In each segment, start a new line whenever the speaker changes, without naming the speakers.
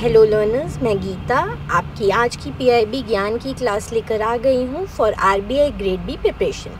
Hello learners, मैं गीता आपकी आज की पीआईबी ज्ञान की क्लास लेकर आ गई हूँ for RBI grade B preparation.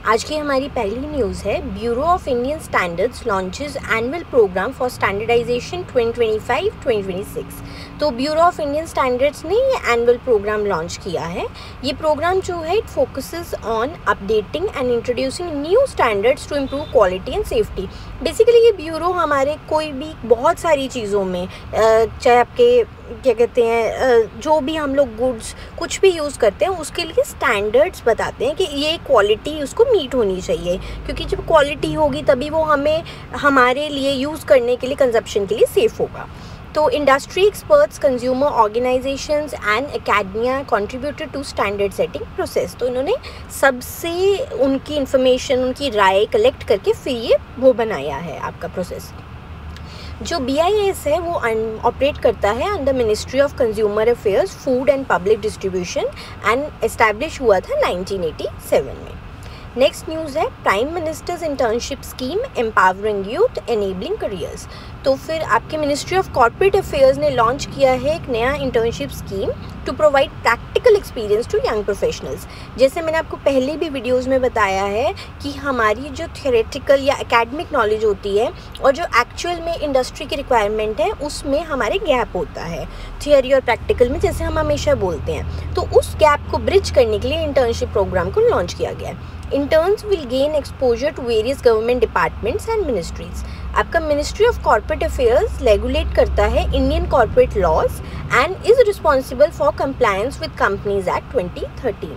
आज की हमारी पहली न्यूज़ है, Bureau of Indian Standards launches annual program for standardisation 2025-2026। तो ब्यूरो ऑफ इंडियन स्टैंडर्ड्स ने ये एनुअल प्रोग्राम लॉन्च किया है। ये प्रोग्राम जो है it focuses on updating and introducing new standards to improve quality and safety. Basically ये bureau हमारे कोई भी बहुत सारी चीज़ों में, चाहे आपके क्या कहते हैं, जो भी हम लोग गुड्स कुछ भी यूज़ करते हैं उसके लिए स्टैंडर्ड्स बताते हैं कि ये क्वालिटी उसको मीट होनी चाहिए, क्योंकि जब क्वालिटी होगी तभी वो हमें हमारे लिए यूज़ करने के लिए, कंजप्शन के लिए सेफ़ होगा। तो industry experts, consumer organisations and academia contributed to standard setting process. तो इन्होंने सबसे उनकी इंफॉर्मेशन, उनकी राय कलेक्ट करके फिर ये वो बनाया है आपका प्रोसेस। जो BIS है वो ऑपरेट करता है under ministry of consumer affairs, food and public distribution and establish हुआ था 1987 में। नेक्स्ट न्यूज़ है, prime minister's internship scheme empowering youth enabling careers. तो फिर आपके मिनिस्ट्री ऑफ कॉर्पोरेट अफेयर्स ने लॉन्च किया है एक नया internship scheme to provide practical experience to young professionals. जैसे मैंने आपको पहले भी वीडियोस में बताया है कि हमारी जो थियोरेटिकल या एकेडमिक नॉलेज होती है और जो एक्चुअल में इंडस्ट्री की रिक्वायरमेंट है उसमें हमारे गैप होता है थियोरी और प्रैक्टिकल में, जैसे हम हमेशा बोलते हैं। तो उस गैप को ब्रिज करने के लिए इंटर्नशिप प्रोग्राम को लॉन्च किया गया है। Interns will gain exposure to various government departments and ministries. आपका ministry of corporate affairs regulate करता है Indian corporate laws and is responsible for compliance with Companies Act 2013।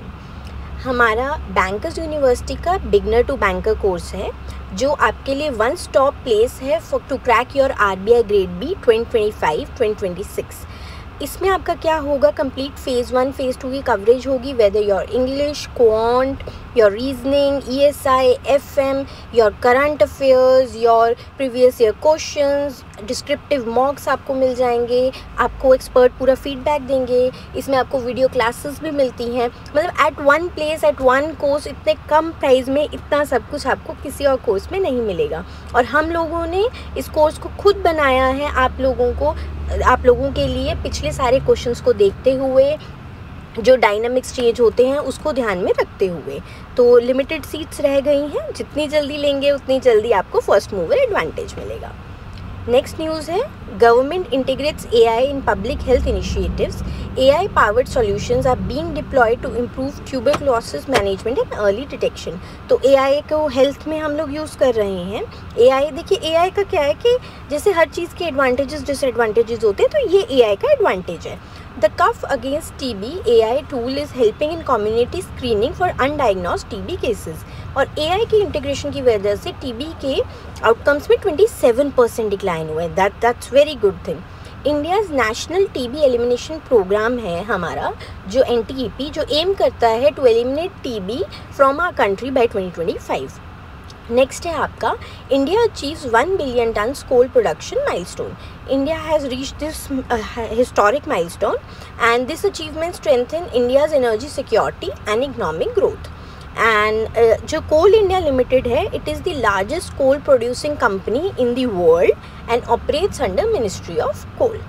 हमारा बैंकर्स यूनिवर्सिटी का beginner to banker course है, जो आपके लिए one stop place है for to crack your RBI grade B 2025-2026। इसमें आपका क्या होगा, कंप्लीट फेज़ 1 फेज़ 2 की कवरेज होगी, whether your English, quant, your reasoning, ESI, FM, your current affairs, your previous year questions, descriptive मॉक्स आपको मिल जाएंगे, आपको एक्सपर्ट पूरा फीडबैक देंगे। इसमें आपको वीडियो क्लासेस भी मिलती हैं, मतलब at one place, at one course, इतने कम प्राइस में इतना सब कुछ आपको किसी और कोर्स में नहीं मिलेगा। और हम लोगों ने इस कोर्स को खुद बनाया है आप लोगों के लिए, पिछले सारे क्वेश्चंस को देखते हुए, जो डायनामिक्स चेंज होते हैं उसको ध्यान में रखते हुए। तो लिमिटेड सीट्स रह गई हैं, जितनी जल्दी लेंगे उतनी जल्दी आपको फर्स्ट मूवर एडवांटेज मिलेगा। नेक्स्ट न्यूज़ है, government integrates AI in public health initiatives. AI powered solutions are being deployed to improve tuberculosis management and early detection. तो AI को हेल्थ में हम लोग यूज़ कर रहे हैं। AI, देखिए AI का क्या है कि जैसे हर चीज़ के एडवांटेजेस डिसएडवांटेजेस होते हैं, तो ये AI का एडवांटेज है। The Cuff Against TB AI tool is helping in community screening for undiagnosed TB cases। और AI की इंटीग्रेशन की वजह से TB के आउटकम्स में 27% डिक्लाइन हुआ है। That's very good thing. India's national TB elimination program है हमारा, जो NTEP, जो एम करता है to eliminate TB from our country by 2025। Next है आपका, India achieves 1 billion tons coal production milestone. India has reached this historic milestone and this achievement strengthen India's energy security and economic growth. And जो Coal India Limited है, it is the largest coal producing company in the world and operates under Ministry of Coal।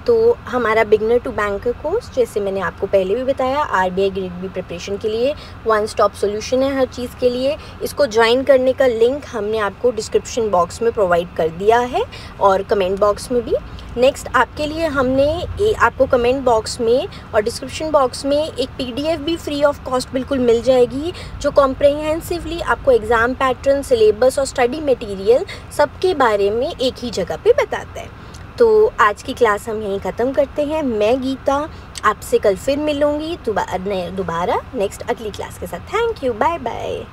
तो हमारा beginner to banker course, जैसे मैंने आपको पहले भी बताया, RBI ग्रेड बी प्रिपरेशन के लिए वन स्टॉप सोल्यूशन है हर चीज़ के लिए। इसको ज्वाइन करने का लिंक हमने आपको डिस्क्रिप्शन बॉक्स में प्रोवाइड कर दिया है और कमेंट बॉक्स में भी। नेक्स्ट आपके लिए हमने आपको कमेंट बॉक्स में और डिस्क्रिप्शन बॉक्स में एक PDF भी फ्री ऑफ कॉस्ट बिल्कुल मिल जाएगी, जो कॉम्प्रहेंसिवली आपको एग्ज़ाम पैटर्न, सिलेबस और स्टडी मटेरियल सबके बारे में एक ही जगह पे बताता है। तो आज की क्लास हम यहीं ख़त्म करते हैं। मैं गीता आपसे कल फिर मिलूँगी दोबारा नेक्स्ट अगली क्लास के साथ। Thank you, bye bye.